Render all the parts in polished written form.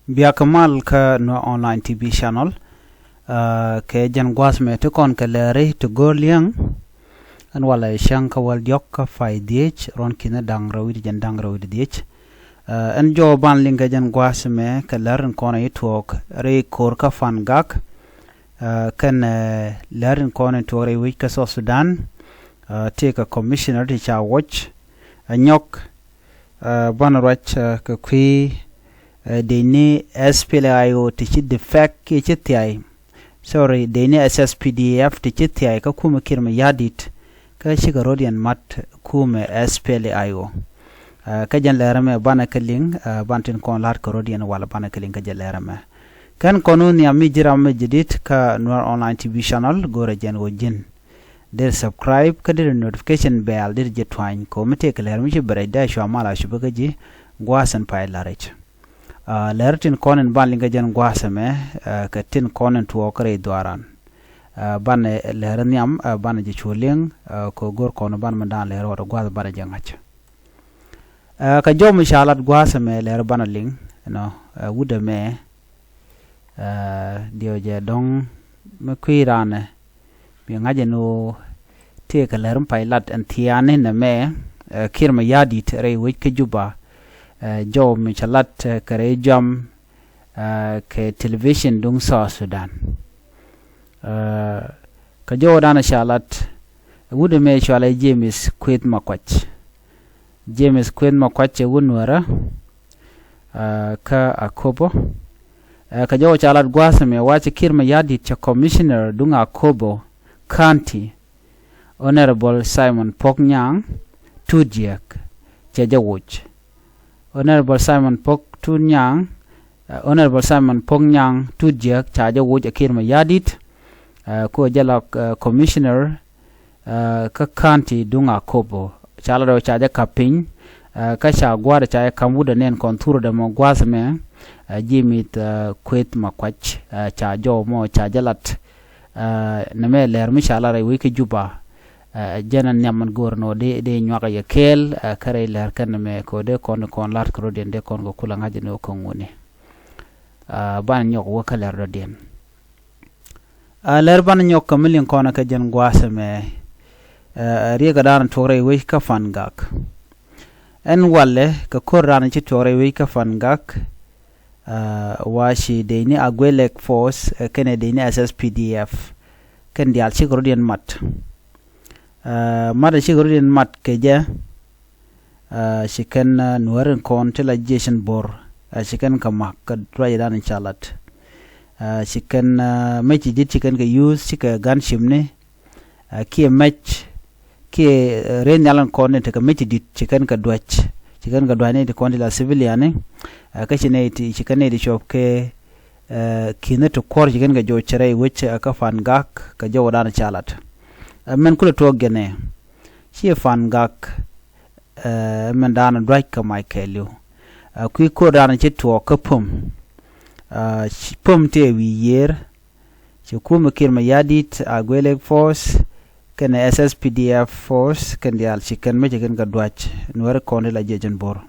Bia kamal ka no online TV channel ke jan gwas me to kon ka lere to gorliang an wala shang ka wal yok ka fay diech ron kina dang rawid jan dang rawid diech an jo ban linga jan gwas me ka leren kona itok re kor ka fan gak kan leren kona to re wi ka so Sudan take a commissioner to cha watch nyok ban rach ka kwi deni SPLA IO thiay sorry deni SSPDF thiay ka kuma kirma yadit ka shiga rodian mat kuma SPLA IO ka jan lerame bana kaling bantin kon lat ka rodian wala bana kaling ka jan lerame kan konun ya mi jira me jidit ka Nuer online TV channel gore jan wojin der subscribe ka der notification bell der jetwany ko mete ka lerame ci bare da sho mala shubaga ji gwasan pay larech lertin konen ban linga jan gwasame ka tin konen to kare dwaran ban leran yam ban ji chuling ko gor kono ban mandan ler wada gwas ban jangach ka jom shalat gwasame ler ban ling no wuda me dio je dong me kwirane bi ngaje no te ka lerum pailat an thiane na me kirma yadit re wik ke juba jo mi chalat kare jam ke television dung South Sudan ka jo dana shalat wude me shala James kwet makwach wunwara ka akobo ka jo chalat gwasame wache kirma yadi cha commissioner dung akobo county honorable Simon Poknyang Tujiak cha jawuch Honorable Simon Poknyang Tujiak chaja wuj akirma yadit ko jala commissioner ka county dunga kobo chala do chaja kapin ka cha gwada cha kamuda nen konturo da mo gwasme jimit kwet makwach cha jo mo cha jalat na me ler mi chala re wiki juba janan nyaman gorno de nywaka ya kel kare ler kan me ko de kon lat ko den de kon go kula ngaje no ko ngone ban nyok wo kala rodien ler ban nyok kamilin kon ka jan gwasa me riega dan tore we ka fangak en walle ka korran ci tore we ka fangak washi de ni agwelek force kene de ni SSPDF kan dial ci rodien mat mada shigorin mat keja shikan nuwarin kon tela jeshin bor shikan kama ka drai dan chalat shikan mechi dit shikan ka use shika gan shimne ki match ki ren yalan kon ne ka mechi dit shikan ka dwani de kon la civilian ka shine ti shikan ne di shop ke kine to kor shikan ga jo chere which ka fan gak ka jo dan chalat men kula to gene shi fan gak men dana dwight ka michaelu ku ko dana ci to ka pum te wi yer ci ku me kirma yadit agwele force ken SSPDF force ken dial ci ken me ken ga dwight nuwar ko ne la jejen bor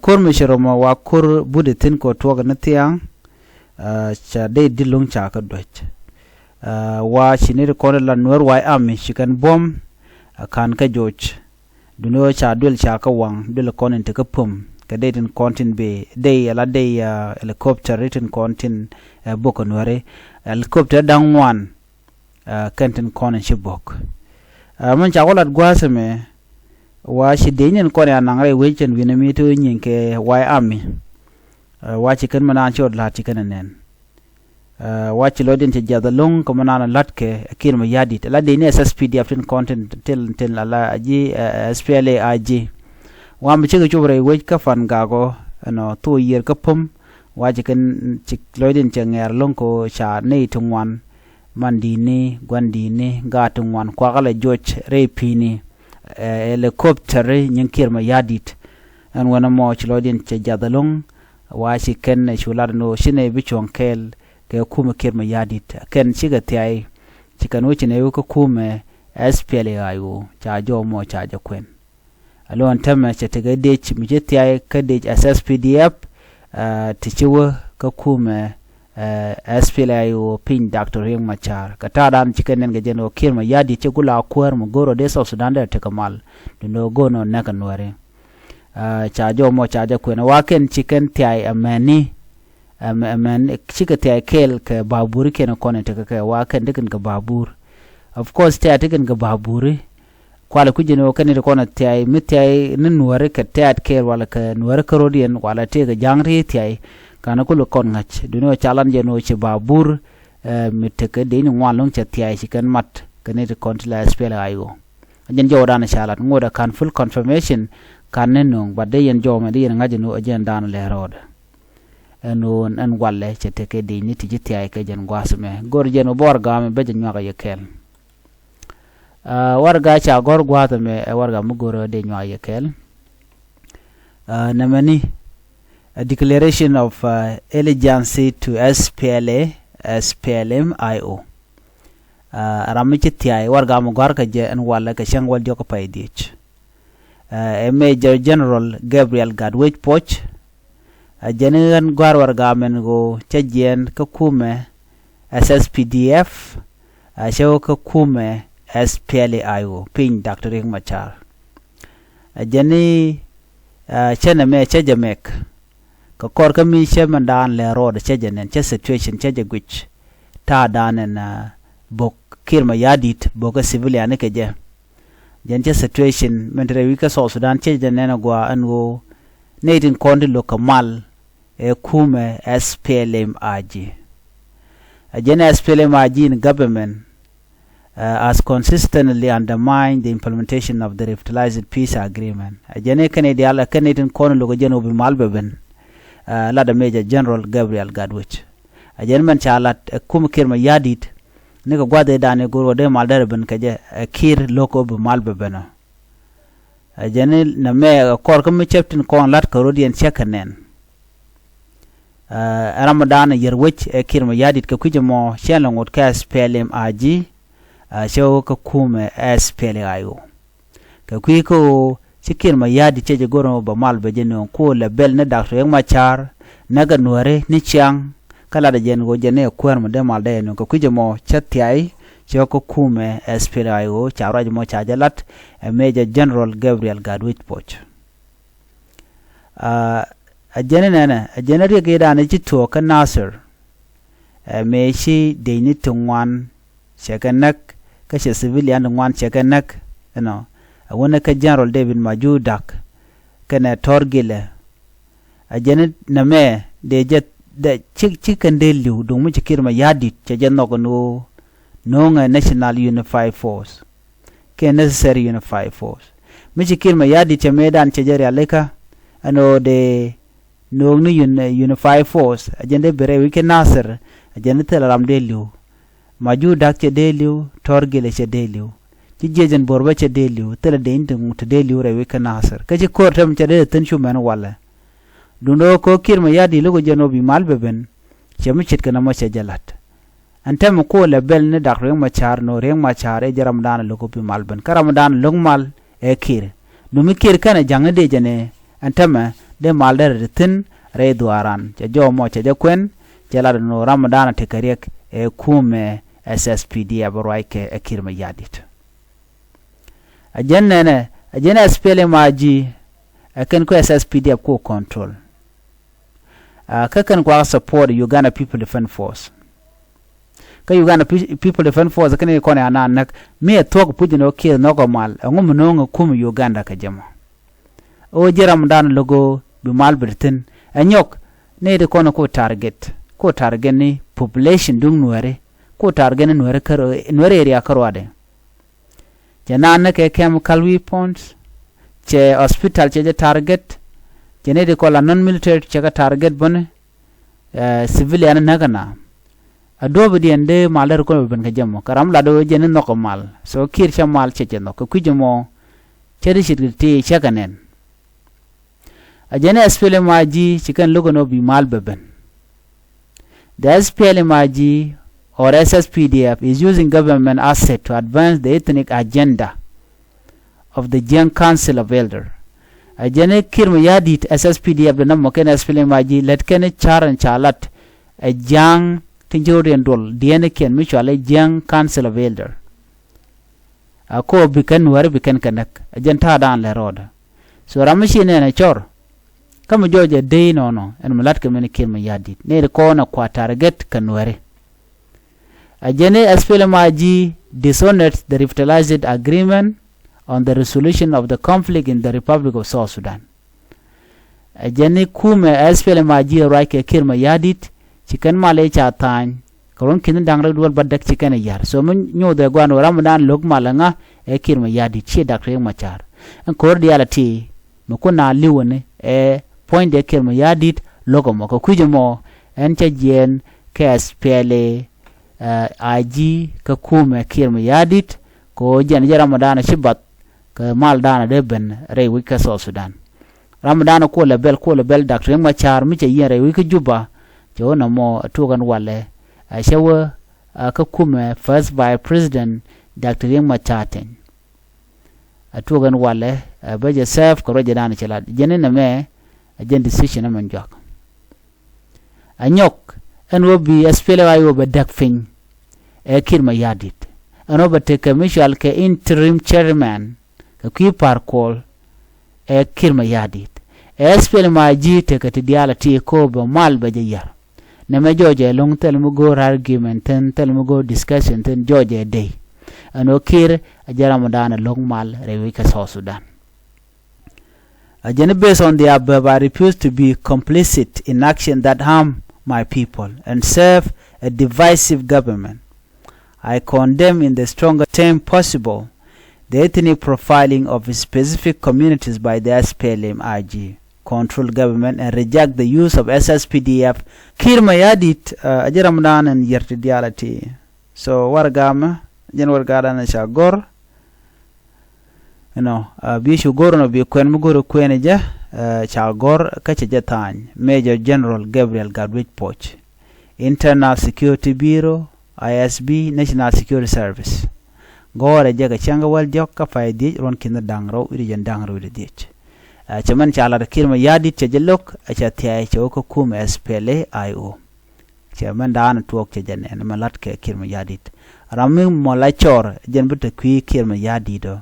kur me shiroma wa kur budetin ko to ga natiang cha de dilung cha ka dwight wa shinir kone la Nuer wai ami shikan bom kan ka joch duno cha dul cha ka wang dul konen te ka pum ka deten kontin be dey ala dey helicopter written kontin boko Nuere helicopter dangwan kantin konen shibok man cha golat gwasame wa shi denen kone anangre wechen winamito nyinke wai ami wa chikan mana chod la chikan nen wachi lodin te jadalong ko manana latke kirma yadit la de ne SSPDF tin content tel la aji SPLA aji wa mi chiga chubre we ka fan gago no to yer ka pum wachi kan chik lodin che nger long ko cha nei tungwan mandini gwandini gatungwan kwa gala joch repini helicopter nyin kirma yadit an wana mo chilodin che jadalong wachi ken chular no shine bichon kel ke kuma kirma yadit ken chiga thiay chikan wuci ne ko kuma SPLA IO cha jo mo cha ja kwen alon tama che tege de mi je thiay ka de SSPDF tichiwa ka kume SPLA IO pin Dr. Riek Machar kata dan chicken nga jeno kirma yadi chegula kuäär mo goro de South Sudan de tekamal duno gono naka nuere chajo mo chaja kwena waken chicken thiay amani amen chika thiay kel ke baburi ken kone teka ke waken dikin ka babur of course thiay dikin ka baburi kwala kujeno kene kone thiay mi thiay ni nuere ke thiay kel wala ke nuere karodien wala te ka jangri thiay kana kulu kon ngach duno chalan jeno che babur miteke de ni ngwalong che thiay chicken mat kene de kontla SPLA IO jen jodan chalat ngoda kan full confirmation kan nenong badde yen joma de yen ngajeno ajen dan le road enon en walle che teke de ni ti thiay ke jen gwasme gor jeno bor game be jen nyaga yekel warga cha gor gwatame warga mugoro de nyaga yekel namani a declaration of allegiance to SPLA IO ramichi thiay warga mo garka je en wala ka shangwal joko paidich Major General Gabriel Gadwech Poch jenen gar warga men go chajen ka kume SSPDF shaw ka kume SPLA IO pin Dr. Riek Machar jeni chene me chajamek ka kor ka mi sheman dan le road chejenen che situation cheje gwich ta danen bok kirma yadit boka civilian ke je jen che situation mentre wika South Sudan chejenen gwa ango needing kondi lokamal kume SPLM AG jen SPLM AG in government has consistently undermined the implementation of the revitalized peace agreement jen Canadian Canadian kondi logo jen obi malbeben Lada Major General Gabriel Gadwech ajenman chalat kum kirma yadit nika gwade dane goro de maldare ben kaje kir loko bu malbe beno ajene na me kor kam cheptin kon lat karodian chekanen Ramadan yerwech kirma yadit ka kujemo shelongot ka SPLM AG shaw ka kume SPLA IO ka kuiko sikir ma yadi cheje goro ba mal be jeno ko le bel ne Dr. Riek Machar naga nuere ni chiang kala da jen go jene kuäär mo de mal de no ko kujemo thiay choko kume SPLA IO chawra mo chajalat Major General Gabriel Gadwech Poch ajene nana ajene ri ge da ne chito ka Nasser me shi de ni tungwan chekanak ka civilian ngwan chekanak no wona ka General David Majudak kana torgile ajene name de jet de chicken de liu do mu chikirma yadit che jenno ko no nga National Unified Force ke necessary Unified Force mi chikirma yadit che medan che jere aleka ano de no ni Unified Force ajende bere wike Nasser ajende telaram de liu Majudak che de liu torgile che de liu ci jejen borba che deliu tele de intung te deliu rewe ka Nasser ka ci kortam che de tenshu men wala dundo ko kirma yadi lugo jeno bi malbeben che mi chit kana mo che jalat antem ko le bel ne Dr. Riek Machar no Riek Machar e jaram dan lugo bi malben karam dan lugmal e kir dumi kir kana jange de jene antem de malder tin re duaran che jo mo che kwen jala no Ramadan te kariek e kume SSPDF roike e kirma yadit ajene SPLM AG akan ko SSPDF ko control kakan ko support Uganda People Defense Force ka Uganda People Defense Force kan ko ne anak me tok pujino ke nogomal ngum no kum Uganda ka jama o jeram dan logo bi mal britain anyok ne de kono ko target ni population dung nuere ko target nuere karo nuere area karwade janana ke chemical weapons che hospital che target jene de kola non military che target bone civilian nagana adobe di ende maler ko ben ka jammo karam la do jene noko mal so kir cha mal che no ko kujemo che de shirti chakanen ajene SPLM AG chikan logo no bi mal beben the SPLM AG or SSPDF is using government asset to advance the ethnic agenda of the Jiang Council of Elders ajene kirma yadit SSPDF de nammo ken SPLA maji let ken charan chalat a jang tinjorian dol diene ken mutual jang council of elder ako bikan war bikan kanak ajenta dan le roda so ramashi ne na chor kama joje dey no en malat ke men kirma yadit ne ko na kwa target kanware ajene SPLA maji dishonored the revitalized agreement on the resolution of the conflict in the Republic of South Sudan. Ajene kume SPLA maji raike kirma yadit chicken male cha tan koron kin dangra dual badak chicken yar so mun nyo de gwan ramadan log malanga e kirma yadit chi dakre machar en cordiality mukuna liwone e point de kirma yadit logo moko kujemo en cha jen ke SPLA IG ka kume kirma yadit ko jen ramadan shibat ka mal dana de ben re wika South Sudan ramadan ko lebel dakre machar mi che yere wika juba jona mo tugan wale shawa ka kume first vice president Dr. Riek Machaten tugan wale ba je sef ko roje dana chelad jene na me ajen decision man jok anyok en wobi SPLA IO ba dak fin e kirma yadit ano ba te commercial ke interim chairman ka ki parkol e kirma yadit SPLA maji te ka tidiality ko ba mal ba je yar na me joje long tel mu go argument tel mu go discussion ten joje day ano kir ajara modana long mal rewi ka South Sudan ajene based on the above I refuse to be complicit in action that harm my people and serve a divisive government. I condemn in the strongest term possible the ethnic profiling of specific communities by the SPLA IG control government and reject the use of SSPDF kirma yadit ajara modana and yertidiality so wargama jen wargada na shagor bi shugor no bi kwen mugoro kwene ja chagor kache jatany Major General Gabriel Gadwich Poch Internal Security Bureau ISB National Security Service gore jaga changa wal jokka faydi ron kinda dangro iri jan dangro iri dich chaman chala kirma yadit chajelok acha thiay choko kum SPLA IO chaman dana tuok chajane na malat ke kirma yadit ramin molachor jen bute kwi kirma yadido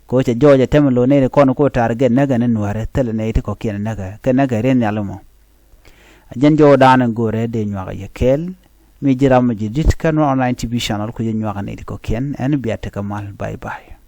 ko cha joja temlo ne kono ko target naga ne nuare tele ne ko kien naga ke naga ren yalmo jen jo dana gore de nywa yekel mi jiram jidit kan online TV channel ko jen nywa ne ko kien en biata kamal bye bye.